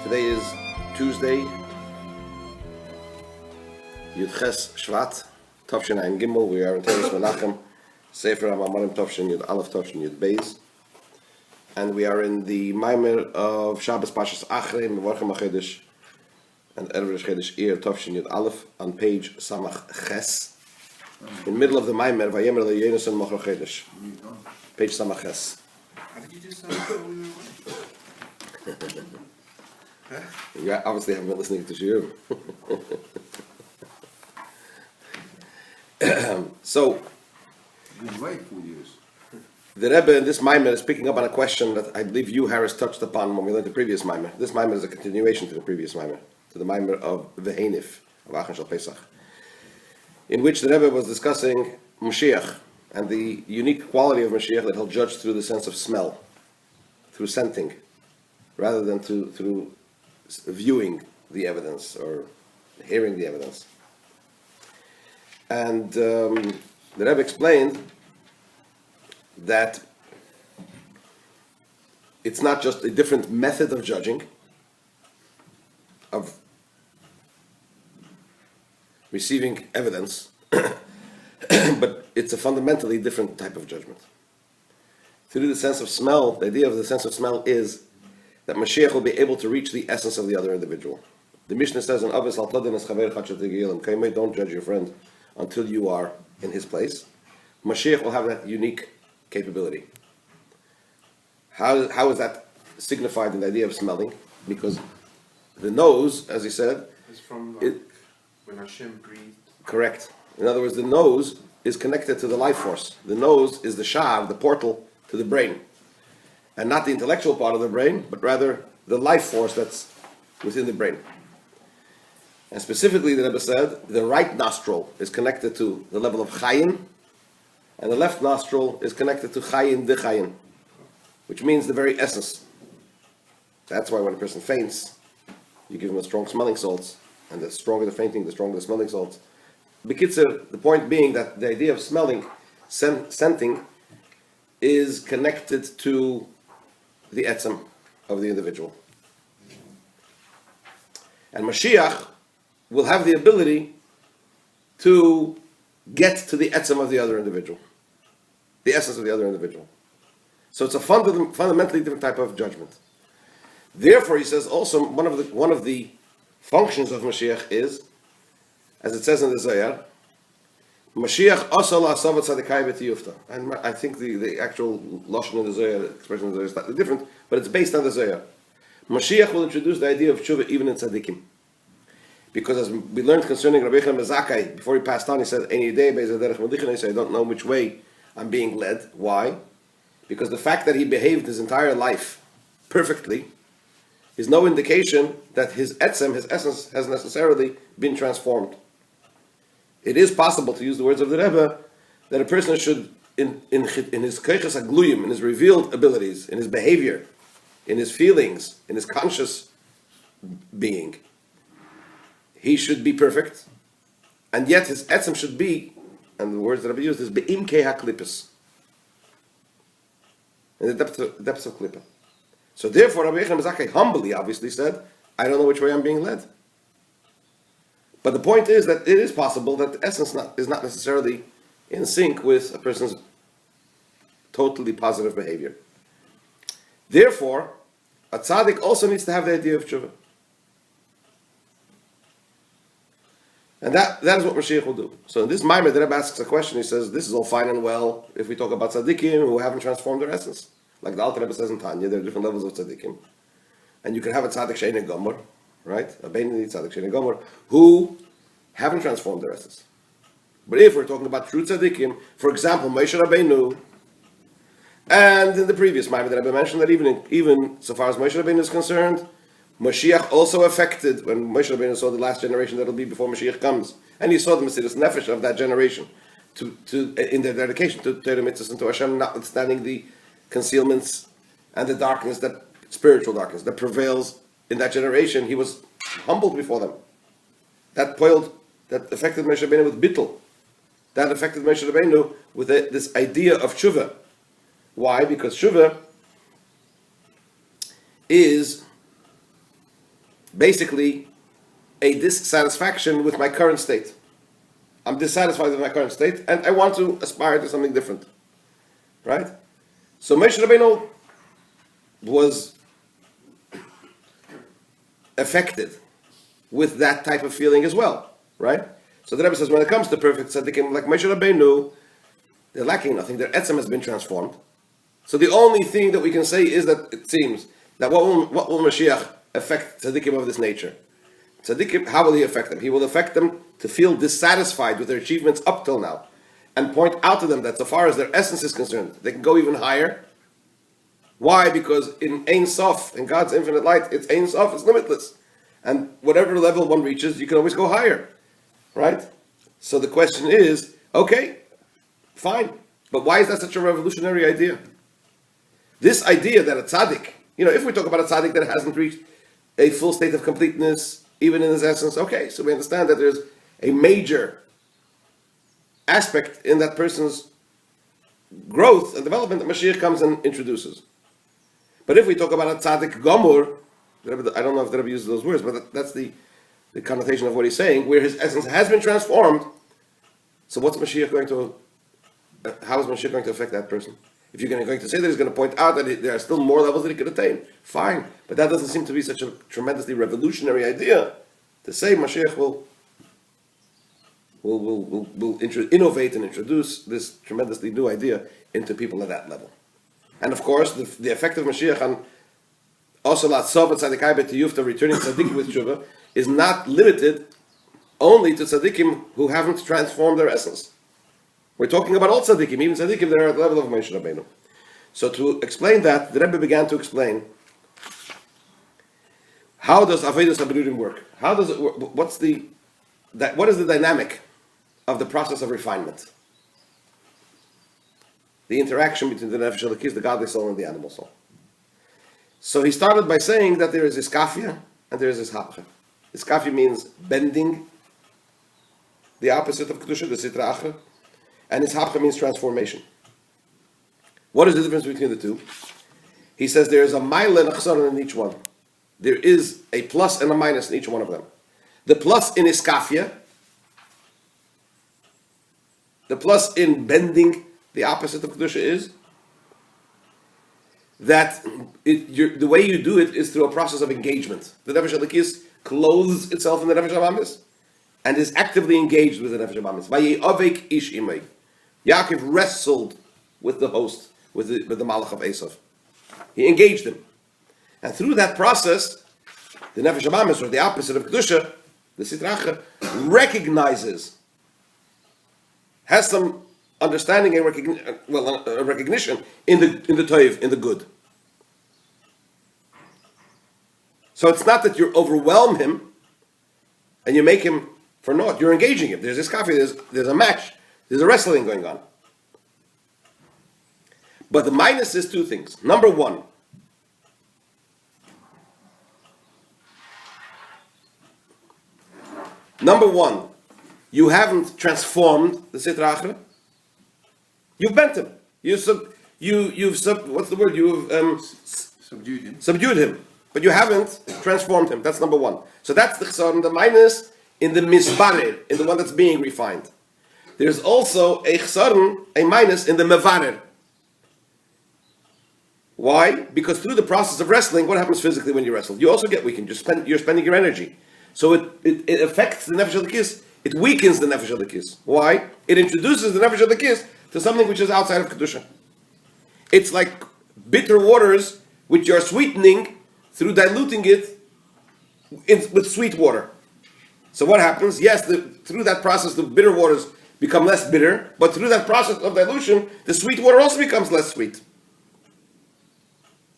Today is Tuesday, Yud Ches Shvat, Tovshin Ein Gimel. We are in Teres Menachem, Sefer HaMamarim Tovshin Yud Aleph Tovshin Yud Beis, and we are in the Mamar of Shabbos Pashas Achrei Mamar Vayomer and Erev Chodesh Shiur Tovshin Yud Aleph on page Samach Ches, in the middle of the Mamar Vayomer Yehonoson Mochor Chodesh, page Samach Ches. How did you do something? You obviously haven't been listening to Shiur. So, You've wait 4 years. the Rebbe in this Maimer is picking up on a question that I believe you, Harris, touched upon when we learned the previous Maimer. This Maimer is a continuation to the previous Maimer, to the Maimer of Vehenif, of Achen Shal Pesach, in which the Rebbe was discussing Mashiach and the unique quality of Mashiach that he'll judge through the sense of smell, through scenting, rather than through viewing the evidence or hearing the evidence. And the Rebbe explained that it's not just a different method of judging, of receiving evidence, but it's a fundamentally different type of judgment. Through the sense of smell, the idea of the sense of smell is that Mashiach will be able to reach the essence of the other individual. The Mishnah says in Avos al Tadin es Chaver Chad Shetigeilim, Kaimei, don't judge your friend until you are in his place. Mashiach will have that unique capability. How is that signified in the idea of smelling? Because the nose, as he said, It's from when Hashem breathed. Correct. In other words, the nose is connected to the life force. The nose is the shav, the portal to the brain. And not the intellectual part of the brain, but rather the life force that's within the brain. And specifically, the Rebbe said, the right nostril is connected to the level of chayin, and the left nostril is connected to chayin de chayin, which means the very essence. That's why when a person faints, you give him a strong smelling salts, and the stronger the fainting, the stronger the smelling salts. B'kitzur, the point being that the idea of smelling, scenting, is connected to the etzem of the individual. And Mashiach will have the ability to get to the etzem of the other individual, the essence of the other individual. So it's a fundamentally different type of judgment. Therefore, he says also one of the functions of Mashiach is, as it says in the Zohar, Mashiach asal asavat tzadikai b'tiyufta. And I think the actual lashon in the Zohar, expression in the Zohar is slightly different, but it's based on the Zohar. Mashiach will introduce the idea of tshuva even in tzaddikim. Because as we learned concerning Rabbi Yehonoson Mochor Chodesh, before he passed on, he said, Eini yidei be'ezeh derech melichon, he said, I don't know which way I'm being led. Why? Because the fact that he behaved his entire life perfectly is no indication that his etzem, his essence, has necessarily been transformed. It is possible, to use the words of the Rebbe, that a person should, in his koiches hagluyim, in his revealed abilities, in his behavior, in his feelings, in his conscious being, he should be perfect, and yet his etzem should be, and the words that Rebbe used is be'imkei haklipus, in the depths of klippa. So therefore, Rabbi Yehonoson Mochor Chodesh humbly, obviously said, I don't know which way I'm being led. But the point is that it is possible that the essence is not necessarily in sync with a person's totally positive behavior. Therefore, a tzaddik also needs to have the idea of tshuva. And that is what Mashiach will do. So in this Maimer, the Rebbe asks a question. He says, this is all fine and well if we talk about tzaddikim who haven't transformed their essence. Like the Alter Rebbe says in Tanya, there are different levels of tzaddikim. And you can have a tzaddik she'ein gomer, right? A beinoni tzaddik she'ein gomer, who haven't transformed their essence. But if we're talking about true tzaddikim, for example, Moshe Rabbeinu, and in the previous Maimer that I've mentioned that even so far as Moshe Rabbeinu is concerned, Mashiach also affected, when Moshe Rabbeinu saw the last generation that'll be before Mashiach comes, and he saw the Mesiras Nefesh of that generation, to in their dedication to Torah mitzvahs and to Hashem, notwithstanding the concealments and the darkness, that spiritual darkness that prevails in that generation, he was humbled before them. That affected Moshe Rabbeinu with bittul. That affected Moshe Rabbeinu with this idea of tshuva. Why? Because tshuva is basically a dissatisfaction with my current state. I'm dissatisfied with my current state, and I want to aspire to something different. Right? So Moshe Rabbeinu was affected with that type of feeling as well. Right? So the Rebbe says, when it comes to perfect tzaddikim like Moshe Rabbeinu, they're lacking nothing. Their etzem has been transformed. So the only thing that we can say is that it seems that what will Mashiach affect tzaddikim of this nature? Tzaddikim, how will he affect them? He will affect them to feel dissatisfied with their achievements up till now, and point out to them that so far as their essence is concerned, they can go even higher. Why? Because in Ein Sof, in God's infinite light, it's Ein Sof, it's limitless. And whatever level one reaches, you can always go higher. Right? So the question is, okay, fine. But why is that such a revolutionary idea? This idea that a tzaddik, if we talk about a tzaddik that hasn't reached a full state of completeness, even in his essence, okay, so we understand that there's a major aspect in that person's growth and development that Mashiach comes and introduces. But if we talk about a tzaddik gomur, I don't know if the Rebbe uses those words, but that's the connotation of what he's saying, where his essence has been transformed. So what's Mashiach going to, how is Mashiach going to affect that person? If you're going to say that he's going to point out that there are still more levels that he could attain, fine. But that doesn't seem to be such a tremendously revolutionary idea to say Mashiach will innovate and introduce this tremendously new idea into people at that level. And of course, the effect of Mashiach on Osolat Sov and Tzaddikai B'Tiyufta, returning tzaddikim with tshuva, is not limited only to tzaddikim who haven't transformed their essence. We're talking about all tzaddikim, even tzaddikim that are at the level of Moshe Rabbeinu. So to explain that, the Rebbe began to explain how does Avodas HaBrurim work? How does it work? What is the dynamic of the process of refinement? The interaction between the Nefesh Elokis, the godly soul, and the animal soul. So he started by saying that there is iskafia and there is ishapcha. Iskafia means bending, the opposite of kedusha, the sitra achra, and ishapcha means transformation. What is the difference between the two? He says there is a ma'ila and a chesron in each one. There is a plus and a minus in each one of them. The plus in iskafia, the plus in bending, the opposite of kedusha, is that the way you do it is through a process of engagement. The Nefesh Elokis clothes itself in the Nefesh Habamis and is actively engaged with the Nefesh Habamis. Vayeavek ish imay. Yaakov wrestled with the host, with the Malach of Esav. He engaged him. And through that process, the Nefesh Habamis, or the opposite of Kedusha, the Sitracha, recognizes, has some understanding and recognition in the toiv, in the good. So it's not that you overwhelm him and you make him for naught. You're engaging him. There's this coffee. There's a match. There's a wrestling going on. But the minus is two things. Number one, you haven't transformed the Sitra Achra. You've bent him. What's the word? You've subdued him. But you haven't transformed him. That's number one. So that's the chesron, the minus in the misbarer, in the one that's being refined. There's also a chesron, a minus in the mevarer. Why? Because through the process of wrestling, what happens physically when you wrestle? You also get weakened. You're spending your energy. So it affects the nefesh elokis. It weakens the nefesh elokis. Why? It introduces the nefesh elokis to something which is outside of kedusha. It's like bitter waters which you're sweetening through diluting it with sweet water. So what happens? Yes, through that process, the bitter waters become less bitter, but through that process of dilution, the sweet water also becomes less sweet.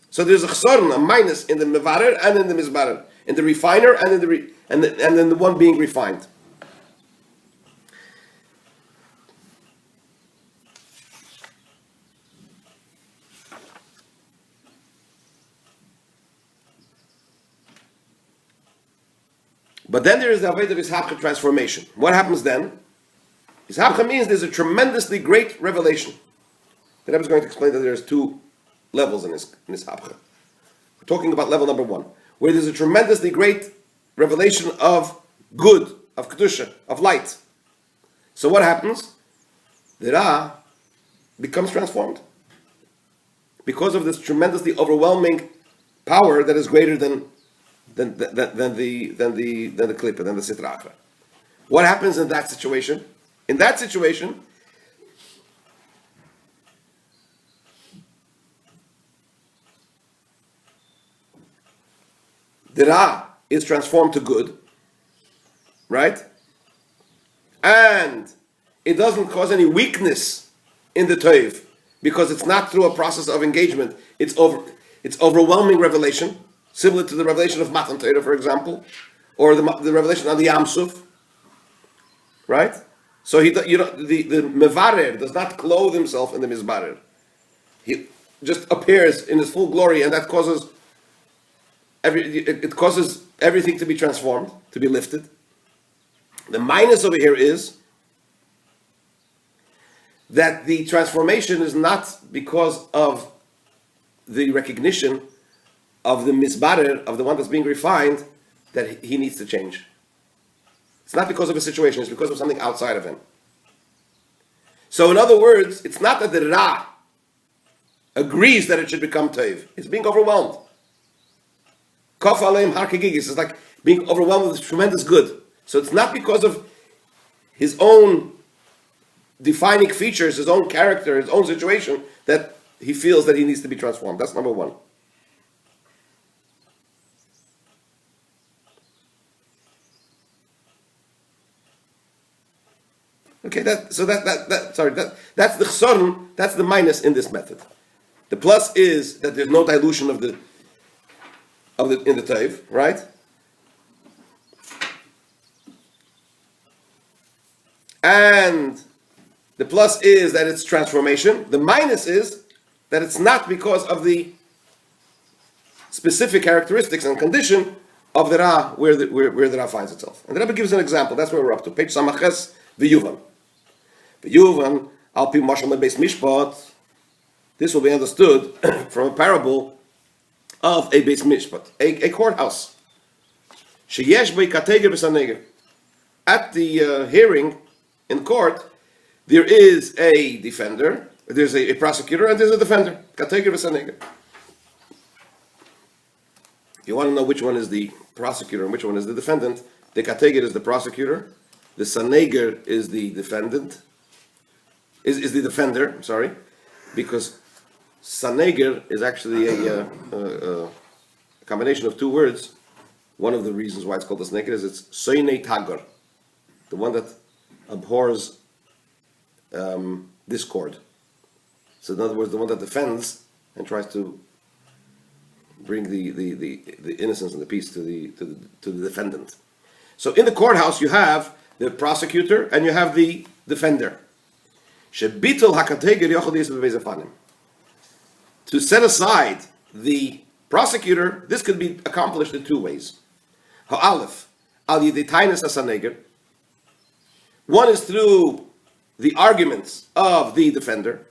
So there's a chesron, a minus in the mevarer and in the mizbarer, in the refiner and in the one being refined. But then there is the avodah of ishapcha transformation. What happens then? Ishapcha means there's a tremendously great revelation. The Rebbe is going to explain that there's two levels in ishapcha. We're talking about level number one, where there's a tremendously great revelation of good, of kedusha, of light. So what happens? The Ra becomes transformed because of this tremendously overwhelming power that is greater than the klippa, than the sitra achra. What happens in that situation? In that situation, the Ra is transformed to good, right? And it doesn't cause any weakness in the Toiv, because it's not through a process of engagement. It's overwhelming revelation, similar to the revelation of Matan Torah, for example, or the revelation on the Yam Suf, right? So the Mevarer does not clothe himself in the Mizbarer. He just appears in his full glory, and that causes it causes everything to be transformed, to be lifted. The minus over here is that the transformation is not because of the recognition of the Mizbarer, of the one that's being refined, that he needs to change. It's not because of a situation, it's because of something outside of him. So in other words, it's not that the Ra agrees that it should become Teiv. It's being overwhelmed. Kof aleim har kegigis is like being overwhelmed with tremendous good. So it's not because of his own defining features, his own character, his own situation, that he feels that he needs to be transformed. That's number one. Okay, that's the chsorn, that's the minus in this method. The plus is that there's no dilution in the Teiv, right? And the plus is that it's transformation. The minus is that it's not because of the specific characteristics and condition of the Ra, where the Ra finds itself. And the Rebbe gives an example. That's where we're up to. Page Samaches v'Yuvan. V'Yuvan al pi mashal beis mishpat. This will be understood from a parable of a beis mishpat, a courthouse. Sheyesh b'ei kateger v'saneger. At the hearing in court, there is a defender, there's a prosecutor, and there's a defender. Kateger v'saneger. If you want to know which one is the prosecutor and which one is the defendant, the kateger is the prosecutor, the saneger is the defendant, is the defender, I'm sorry, because saneger is actually a combination of two words. One of the reasons why it's called a saneger is it's soinei tagar, the one that abhors discord. So in other words, the one that defends and tries to bring the innocence and the peace to the defendant. So in the courthouse you have the prosecutor and you have the defender. Shebitul hakateger yochel yisrael bebezafanim. To set aside the prosecutor, this could be accomplished in two ways. Ha'alef al yidei tainas hasaneger. One is through the arguments of the defender.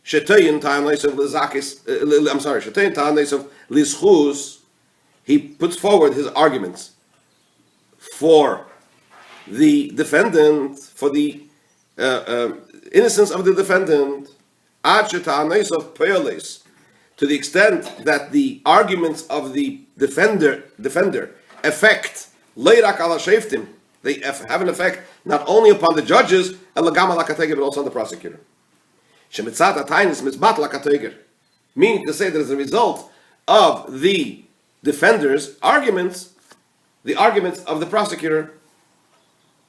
Shetayin ta'anais of lizakis. Shetayin ta'anais of lizchus. He puts forward his arguments for the defendant, for the innocence of the defendant. Ad sheta'anais of peoles. To the extent that the arguments of the defender affect leirak ala sheftim. They have an effect not only upon the judges, but also on the prosecutor. Meaning to say that as a result of the defender's arguments, the arguments of the prosecutor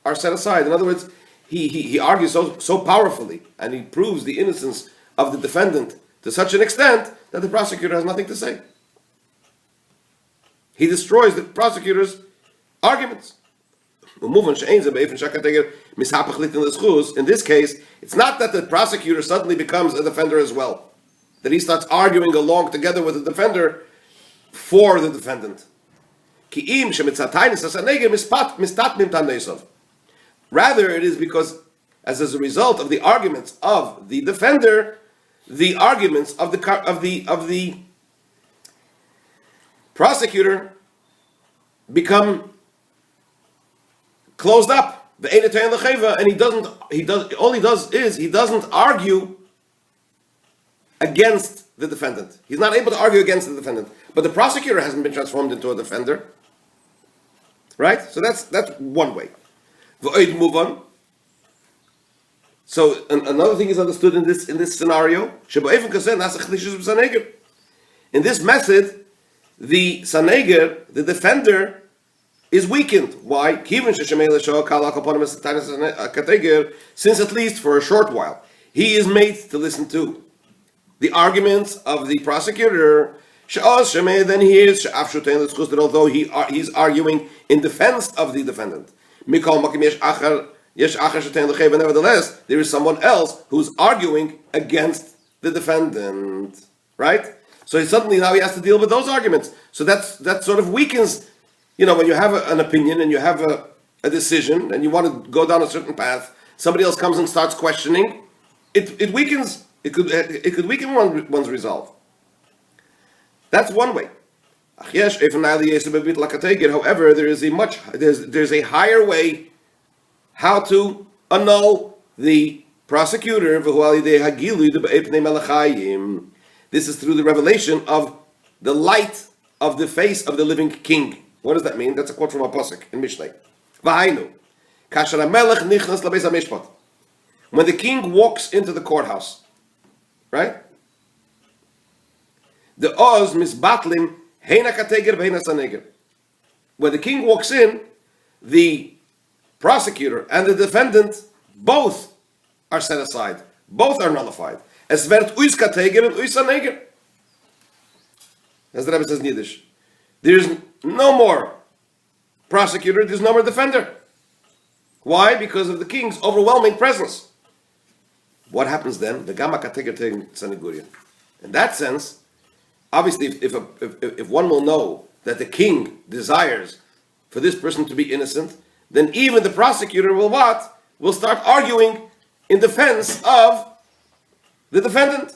are set aside. In other words, he argues so powerfully, and he proves the innocence of the defendant to such an extent that the prosecutor has nothing to say. He destroys the prosecutor's arguments. In this case, it's not that the prosecutor suddenly becomes a defender as well, that he starts arguing along together with the defender for the defendant. Rather, it is because, as a result of the arguments of the defender, the arguments of the prosecutor become closed up. And he doesn't argue against the defendant. He's not able to argue against the defendant. But the prosecutor hasn't been transformed into a defender. Right? So that's one way. Move on. So another thing is understood in this scenario. In this method, the Saneger, the defender, is weakened. Why? Since at least for a short while, he is made to listen to the arguments of the prosecutor. Then he is that although he's arguing in defense of the defendant. Nevertheless, there is someone else who's arguing against the defendant. Right? So suddenly now he has to deal with those arguments. So that sort of weakens, when you have an opinion and you have a decision and you want to go down a certain path, somebody else comes and starts questioning, it weakens, it could weaken one's resolve. That's one way. However, there's a higher way how to annul the prosecutor. This is through the revelation of the light of the face of the living king. What does that mean? That's a quote from a pasuk in Mishlei. When the king walks into the courthouse, right? The oz misbatlim heina kateger veina saneger. When the king walks in, the prosecutor and the defendant both are set aside. Both are nullified. Es wird uis kateger and uis saneger. As the Rebbe says in Yiddish. There's no more prosecutor, there's no more defender. Why? Because of the king's overwhelming presence. What happens then? The gamma kateger tegen saneguria. In that sense, obviously, if one will know that the king desires for this person to be innocent, then even the prosecutor will what? Will start arguing in defense of the defendant.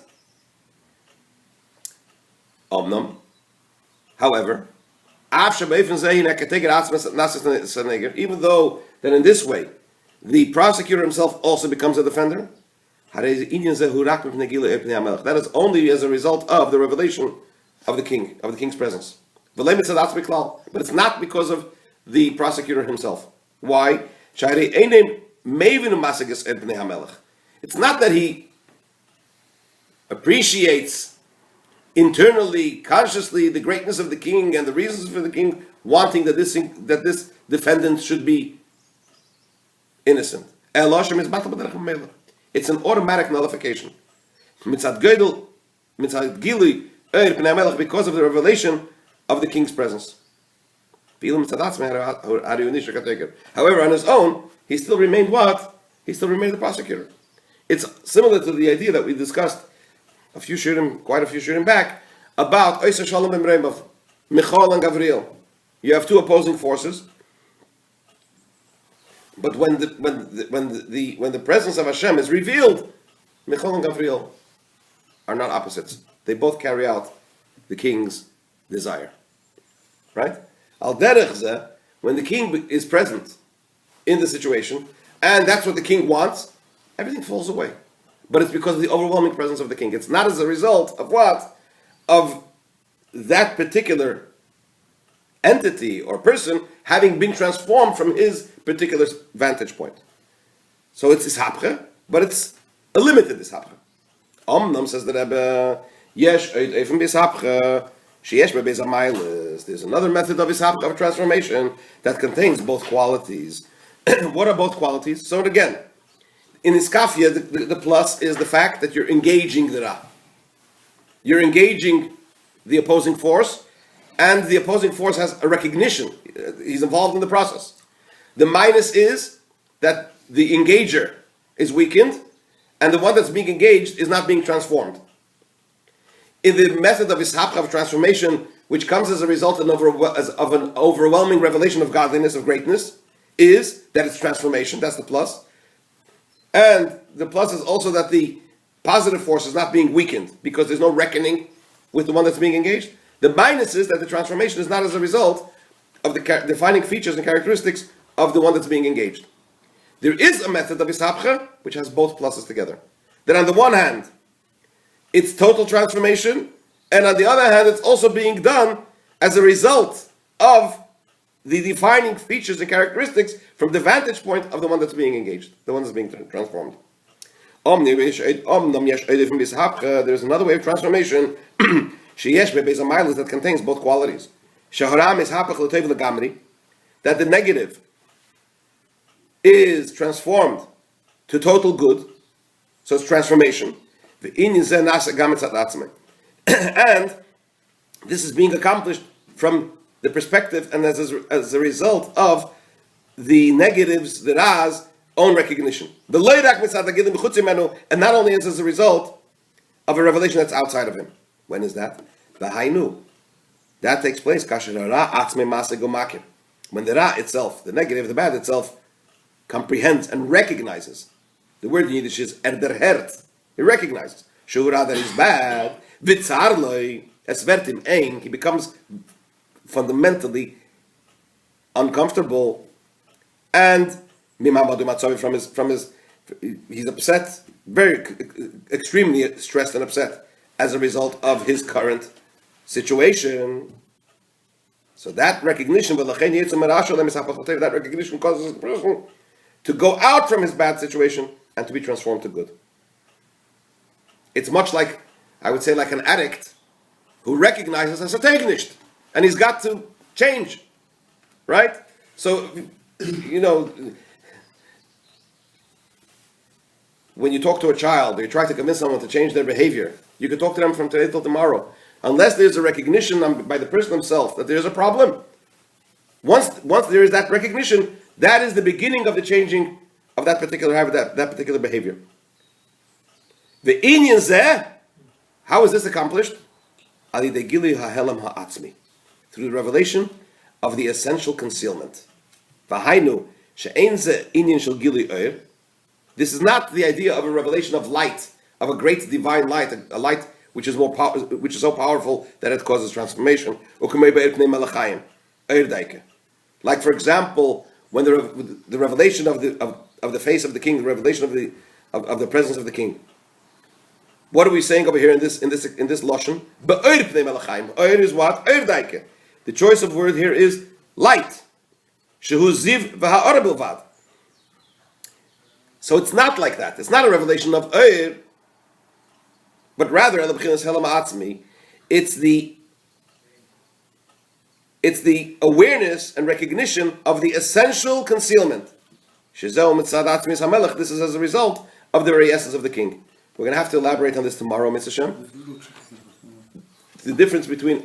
Omnam. However, even though that in this way the prosecutor himself also becomes a defender, that is only as a result of the revelation of the king's presence. But it's not because of the prosecutor himself. Why? It's not that he appreciates internally, consciously, the greatness of the king and the reasons for the king wanting that this defendant should be innocent. It's an automatic nullification. Because of the revelation of the king's presence. However, on his own, he still remained what? He still remained the prosecutor. It's similar to the idea that we discussed quite a few shurim back, about Oysa Shalom and Remov, Michal and Gavriel. You have two opposing forces, but when the presence of Hashem is revealed, Michal and Gavriel are not opposites. They both carry out the king's desire. Right? Al derech zeh, when the king is present in the situation, and that's what the king wants, everything falls away. But it's because of the overwhelming presence of the king. It's not as a result of what? Of that particular entity or person having been transformed from his particular vantage point. So it's ishapche, but it's a limited ishapche. Omnam, says the Rebbe, yesh even bishapche, sheyesh bebeis hamaylis. There's another method of ishapche, of transformation, that contains both qualities. What are both qualities? So again, in Iskafia, the plus is the fact that you're engaging the Ra. You're engaging the opposing force, and the opposing force has a recognition. He's involved in the process. The minus is that the engager is weakened, and the one that's being engaged is not being transformed. In the method of Ishapcha, of transformation, which comes as a result of an overwhelming revelation of godliness, of greatness, is that it's transformation. That's the plus. And the plus is also that the positive force is not being weakened because there's no reckoning with the one that's being engaged. The minus is that the transformation is not as a result of the defining features and characteristics of the one that's being engaged. There is a method of Ishapcha which has both pluses together. That on the one hand, it's total transformation, and on the other hand, it's also being done as a result of the defining features and characteristics from the vantage point of the one that's being engaged, the one that's being transformed. There's another way of transformation that contains both qualities. That the negative is transformed to total good, so it's transformation. And this is being accomplished from the perspective and as a result of the negatives, the Ra's own recognition. And not only as a result of a revelation that's outside of him. When is that? That takes place when the Ra itself, the negative, the bad itself, comprehends and recognizes. The word in Yiddish is hert. He recognizes. Shiur that is bad. Vitzarloi esvertim ein. He becomes fundamentally uncomfortable, and from his he's upset, very extremely stressed and upset as a result of his current situation. So that recognition, that recognition causes the person to go out from his bad situation and to be transformed to good. It's much like, I would say, like an addict who recognizes as a technisch, and he's got to change, right? So, when you talk to a child, or you try to convince someone to change their behavior, you can talk to them from today till tomorrow. Unless there's a recognition by the person himself that there's a problem. Once there is that recognition, that is the beginning of the changing of that particular habit, that particular behavior. The inyan zeh, how is this accomplished? Through the revelation of the essential concealment. This is not the idea of a revelation of light, of a great divine light, a light which is which is so powerful that it causes transformation. Like, for example, when the revelation of the face of the king, the revelation of the presence of the king. What are we saying over here in this lashon? Oir is what? Oir daike. The choice of word here is light. Shehu ziv v'ha'or bilvad. So it's not like that. It's not a revelation of oir, but rather it's the awareness and recognition of the essential concealment. This is as a result of the very essence of the king. We're going to have to elaborate on this tomorrow, Mr. Shem. The difference between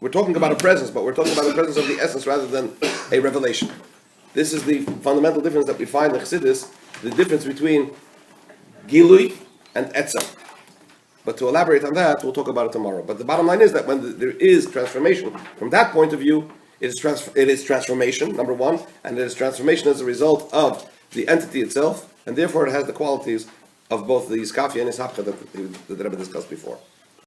we're talking about a presence, but we're talking about the presence of the essence rather than a revelation. This is the fundamental difference that we find in Chassidus, the difference between Gilui and Etzem. But to elaborate on that, we'll talk about it tomorrow. But the bottom line is that when there is transformation, from that point of view, it is transformation, number one, and it is transformation as a result of the entity itself, and therefore it has the qualities of both the Iskafia and Ishapcha that the Rebbe discussed before.